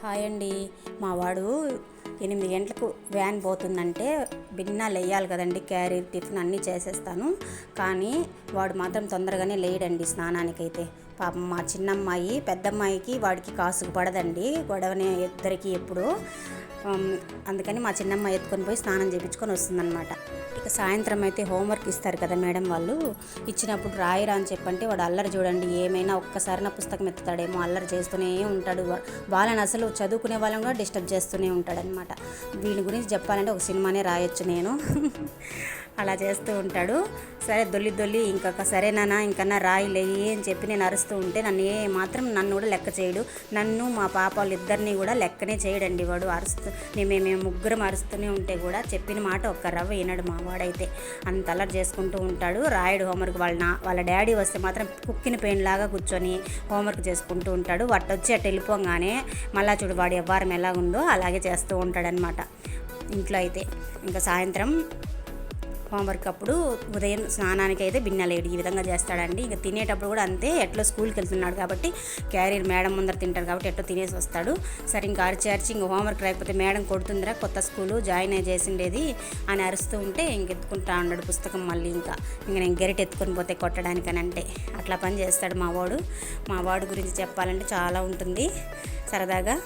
Hi అండి. మా వాడు 8 గంటలకు వ్యాన్ పోతుందంటే బిన్నాలు వేయాలి కదండి, క్యారీ టిఫిన్ అన్నీ చేసేస్తాను. కానీ వాడు మాత్రం తొందరగానే లేడండి స్నానానికైతే. పాపం మా చిన్నమ్మాయి పెద్దమ్మాయికి వాడికి కాసుకు పడదండి, గొడవనే ఇద్దరికి ఎప్పుడు. అందుకని మా చిన్నమ్మాయి ఎత్తుకొని పోయి స్నానం చేయించుకొని వస్తుందన్నమాట. ఇక సాయంత్రం అయితే హోంవర్క్ ఇస్తారు కదా మేడం వాళ్ళు, ఇచ్చినప్పుడు రాయిరా అని చెప్పంటే వాడు అల్లరి చూడండి. ఏమైనా ఒక్కసారి నా పుస్తకం ఎత్తుతాడేమో, అల్లరి చేస్తూనే ఉంటాడు. వాళ్ళని అసలు చదువుకునే వాళ్ళని కూడా డిస్టర్బ్ చేస్తూనే ఉంటాడనమాట. వీళ్ళ గురించి చెప్పాలంటే ఒక సినిమానే రాయొచ్చు నేను. అలా చేస్తూ ఉంటాడు. సరే దొల్లి ఇంకొక సరేనా ఇంకన్నా రాయిలే అని చెప్పి నేను అరుస్తూ ఉంటే నన్ను కూడా లెక్క చేయడు. నన్ను మా పాప వాళ్ళిద్దరినీ కూడా లెక్కనే చేయడండి వాడు. మేము ముగ్గురం అరుస్తూనే ఉంటే కూడా చెప్పిన మాట ఒక్క రవ్వ వినడు మా వాడైతే. అంత అల్లరి చేసుకుంటూ ఉంటాడు. రాయడు హోంవర్క్. వాళ్ళ డాడీ వస్తే మాత్రం కుక్కిన పెయిన్ లాగా కూర్చొని హోంవర్క్ చేసుకుంటూ ఉంటాడు. వచ్చి అటు వెళ్ళిపోగానే మళ్ళా చూడు వాడి వ్యవహారం ఎలా ఉందో అలాగే చేస్తూ ఉంటాడనమాట ఇంట్లో అయితే. ఇంకా సాయంత్రం హోంవర్క్ అప్పుడు ఉదయం స్నానానికి అయితే బిన్నలేడు ఈ విధంగా చేస్తాడండి. ఇంకా తినేటప్పుడు కూడా అంతే. ఎట్లా స్కూల్కి వెళ్తున్నాడు కాబట్టి క్యారీర్ మేడం ముందర తింటాడు కాబట్టి ఎట్లా తినేసి వస్తాడు. సరే ఇంకా అరిచి ఇంకా హోంవర్క్ రాకపోతే మేడం కొడుతుందిరా, కొత్త స్కూలు జాయిన్ చేసిండేది అని అరుస్తూ ఉంటే ఎత్తుకుంటా ఉన్నాడు పుస్తకం. మళ్ళీ ఇంకా నేను గెరిట్ ఎత్తుకొని పోతే కొట్టడానికని అంటే అట్లా పని చేస్తాడు మా వాడు. మా వాడు గురించి చెప్పాలంటే చాలా ఉంటుంది సరదాగా.